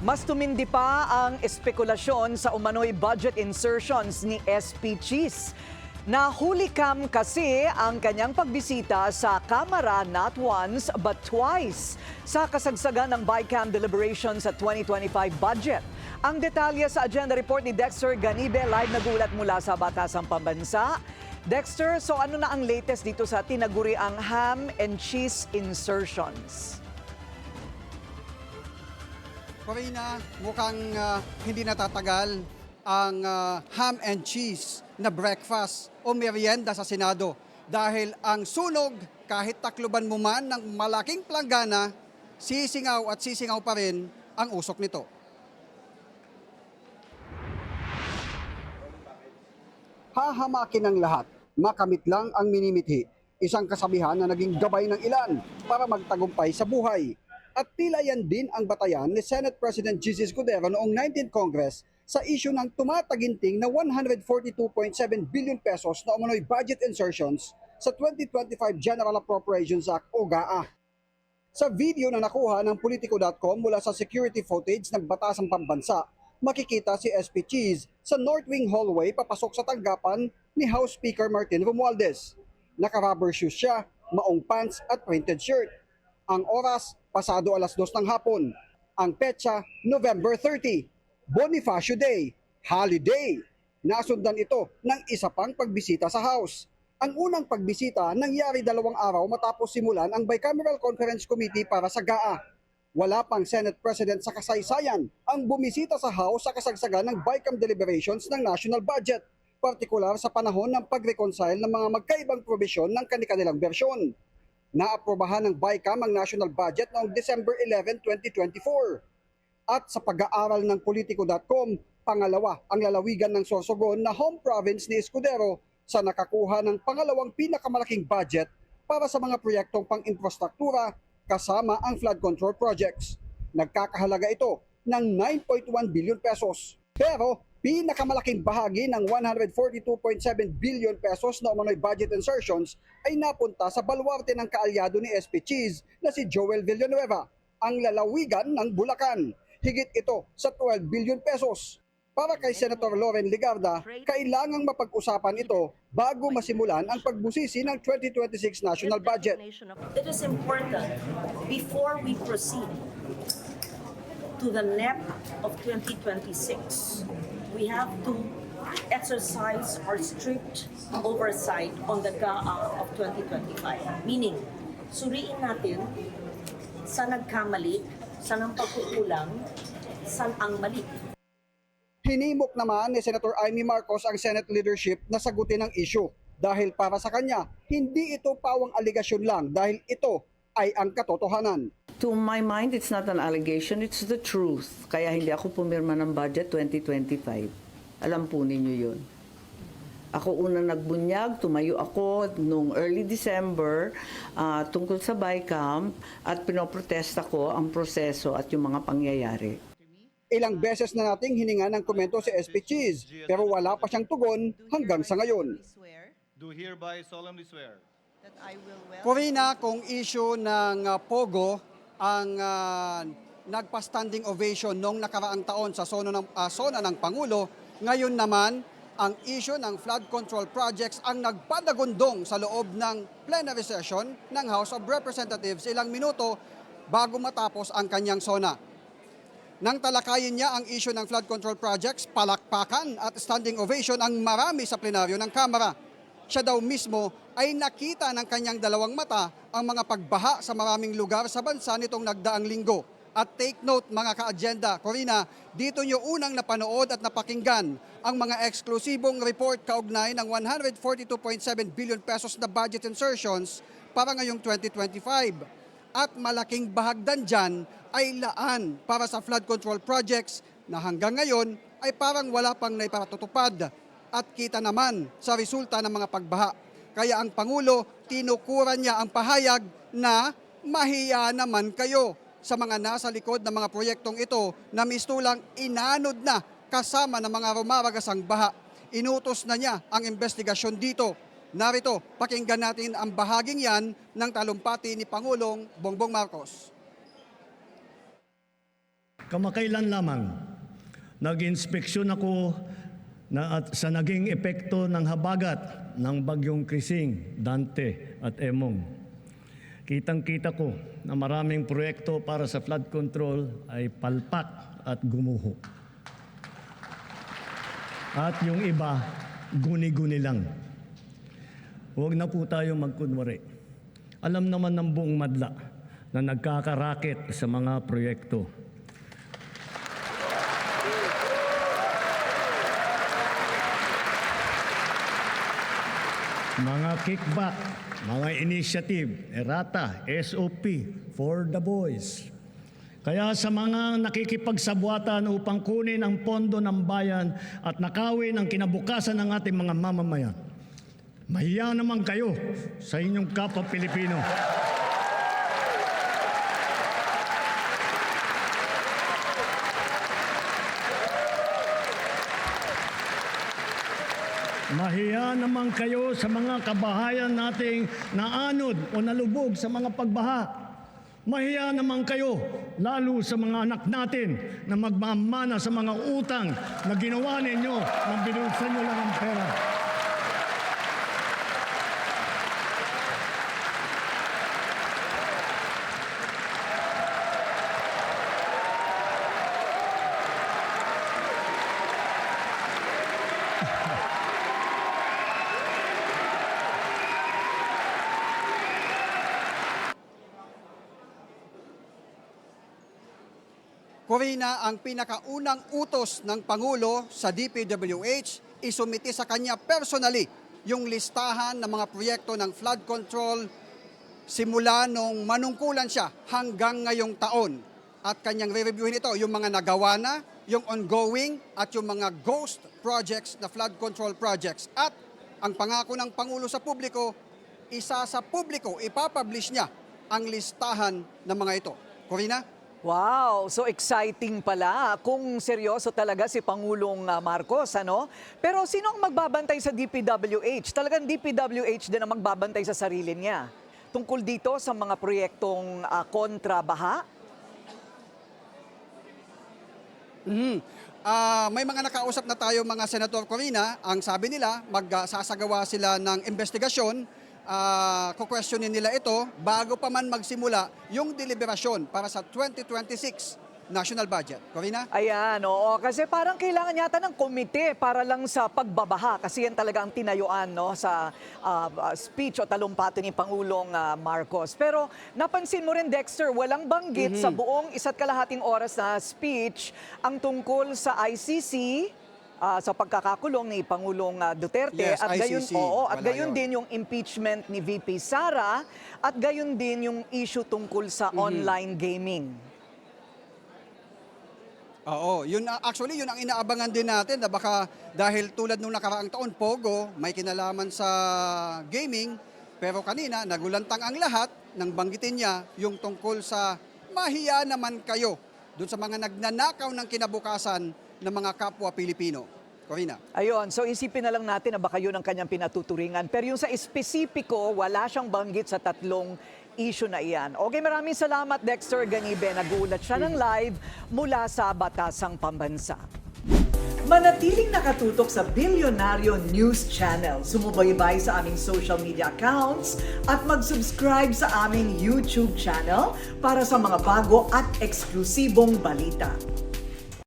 Mas tumindi pa ang espekulasyon sa umano'y budget insertions ni SP Cheese. Nahulikam kasi ang kanyang pagbisita sa Kamara not once but twice sa kasagsagan ng BICAM deliberations sa 2025 budget. Ang detalye sa agenda report ni Dexter Ganibe, live nagulat mula sa Batasang Pambansa. Dexter, so ano na ang latest dito sa tinaguriang ham and cheese insertions? Corina, mukhang hindi natatagal ang ham and cheese na breakfast o merienda sa Senado dahil ang sunog, kahit takluban mo man ng malaking planggana, sisingaw at sisingaw pa rin ang usok nito. Hahamakin ng lahat, makamit lang ang minimithi. Isang kasabihan na naging gabay ng ilan para magtagumpay sa buhay. At tila yan din ang batayan ni Senate President Jesus Escudero noong 19th Congress sa issue ng tumataginting na 142.7 billion pesos na umano'y budget insertions sa 2025 General Appropriations Act o GAA. Sa video na nakuha ng Politico.com mula sa security footage ng Batasang Pambansa, makikita si SP Cheese sa North Wing hallway papasok sa tanggapan ni House Speaker Martin Romualdez. Naka-rubber shoes siya, maong pants at printed shirt. Ang oras, pasado 2:00 ng hapon. Ang petsa, November 30, Bonifacio Day, holiday. Nasundan ito ng isa pang pagbisita sa House. Ang unang pagbisita nangyari 2 araw matapos simulan ang Bicameral Conference Committee para sa GAA. Wala pang Senate President sa kasaysayan ang bumisita sa House sa kasagsagan ng BICAM deliberations ng national budget, partikular sa panahon ng pag-reconcile ng mga magkaibang probisyon ng kanilang bersyon. Naaprobahan ng BICAM ang national budget noong December 11, 2024. At sa pag-aaral ng Politico.com, pangalawa ang lalawigan ng Sorsogon na home province ni Escudero sa nakakuha ng pangalawang pinakamalaking budget para sa mga proyektong pang-infrastruktura kasama ang flood control projects. Nagkakahalaga ito ng 9.1 billion pesos. Pero pinakamalaking bahagi ng 142.7 billion pesos na umano'y budget insertions ay napunta sa baluarte ng kaalyado ni SP Cheese na si Joel Villanueva, ang lalawigan ng Bulacan. Higit ito sa 12 billion pesos. Para kay Senator Loren Legarda, kailangang mapag-usapan ito bago masimulan ang pagbusisi ng 2026 national budget. It is important before we proceed to the NEP of 2026, we have to exercise our strict oversight on the GAA of 2025. Meaning, suriin natin saan nagkamali, saan ang pagkukulang, saan ang mali. Hinimok naman ni Senator Amy Marcos ang Senate leadership na sagutin ang issue dahil para sa kanya, hindi ito pawang aligasyon lang dahil ito ay ang katotohanan. To my mind, it's not an allegation, it's the truth. Kaya hindi ako pumirma ng budget 2025. Alam po ninyo yun. Ako una nagbunyag, tumayo ako noong early December tungkol sa BICAM at pinoprotesta ko ang proseso at yung mga pangyayari. Ilang beses na nating hininga ng komento si SP Cheese pero wala pa siyang tugon hanggang sa ngayon. Do hereby solemnly swear. Corina, kung issue ng Pogo ang nagpa-standing ovation noong nakaraang taon sa sona ng Pangulo, ngayon naman ang issue ng flood control projects ang nagpadagundong sa loob ng plenary session ng House of Representatives ilang minuto bago matapos ang kanyang sona. Nang talakayin niya ang issue ng flood control projects, palakpakan at standing ovation ang marami sa plenaryo ng Kamara. Siya daw mismo ay nakita ng kanyang dalawang mata ang mga pagbaha sa maraming lugar sa bansa nitong nagdaang linggo. At take note mga ka-agenda, Corina, dito nyo unang napanood at napakinggan ang mga eksklusibong report kaugnay ng 142.7 billion pesos na budget insertions para ngayong 2025. At malaking bahagdan dyan ay laan para sa flood control projects na hanggang ngayon ay parang wala pang naiparatutupad. At kita naman sa resulta ng mga pagbaha. Kaya ang Pangulo, tinukuran niya ang pahayag na mahiya naman kayo sa mga nasa likod ng mga proyektong ito na mistulang inanod na kasama ng mga rumaragasang baha. Inutos na niya ang investigasyon dito. Narito, pakinggan natin ang bahaging yan ng talumpati ni Pangulong Bongbong Marcos. Kamakailan lamang, nag-inspeksyon ako sa naging epekto ng habagat ng bagyong Krising, Dante at Emong. Kitang-kita ko na maraming proyekto para sa flood control ay palpak at gumuho. At yung iba, guni-guni lang. Huwag na po tayo magkunwari. Alam naman ng buong madla na nagkakaraket sa mga proyekto. Mga kickback, mga initiative, errata, SOP, for the boys. Kaya sa mga nakikipagsabuatan upang kunin ang pondo ng bayan at nakawin ang kinabukasan ng ating mga mamamayan, mahiya naman kayo sa inyong kapwa Pilipino. Mahiya naman kayo sa mga kabahayan nating naanod o nalubog sa mga pagbaha. Mahiya naman kayo, lalo sa mga anak natin na magmamana sa mga utang na ginawa ninyo nang binulsan nyo lang ang pera. Corina, ang pinakaunang utos ng Pangulo sa DPWH isumiti sa kanya personally yung listahan ng mga proyekto ng flood control simula nung manungkulan siya hanggang ngayong taon. At kanyang re-reviewin ito, yung mga nagawa na, yung ongoing at yung mga ghost projects na flood control projects. At ang pangako ng Pangulo sa publiko, isa sa publiko, ipapublish niya ang listahan ng mga ito. Corina? Wow, so exciting pala kung seryoso talaga si Pangulong Marcos, ano? Pero sino ang magbabantay sa DPWH? Talagang DPWH din ang magbabantay sa sarili niya. Tungkol dito sa mga proyektong kontra-baha? May mga nakausap na tayo mga Senator Corina. Ang sabi nila, magsasagawa sila ng investigasyon. Kukwestiyonin nila ito bago pa man magsimula yung deliberasyon para sa 2026 national budget. Corina? Ayan, oo. Kasi parang kailangan yata ng komite para lang sa pagbabaha. Kasi yan talaga ang tinayuan, no, sa speech o talumpati ni Pangulong Marcos. Pero napansin mo rin, Dexter, walang banggit sa buong 1.5 oras na speech ang tungkol sa ICC, sa pagkakakulong ni Pangulong Duterte. Yes, at gayon, ICC. at Wala gayon yun. din yung impeachment ni VP Sara at gayon din yung issue tungkol sa online gaming. Oo, yun actually yun ang inaabangan din natin na baka dahil tulad nung nakaraang taon Pogo may kinalaman sa gaming, pero kanina nagulantang ang lahat nang banggitin niya yung tungkol sa mahiya naman kayo doon sa mga nagnanakaw ng kinabukasan ng mga kapwa Pilipino. Corina. Ayun, so isipin na lang natin na baka yun ang kanyang pinatuturingan. Pero yung sa espesipiko, wala siyang banggit sa tatlong issue na iyan. Okay, maraming salamat Dexter Ganibe. Nag-uulat siya ng live mula sa Batasang Pambansa. Manatiling nakatutok sa Bilyonaryo News Channel. Sumubaybay sa aming social media accounts at mag-subscribe sa aming YouTube channel para sa mga bago at eksklusibong balita.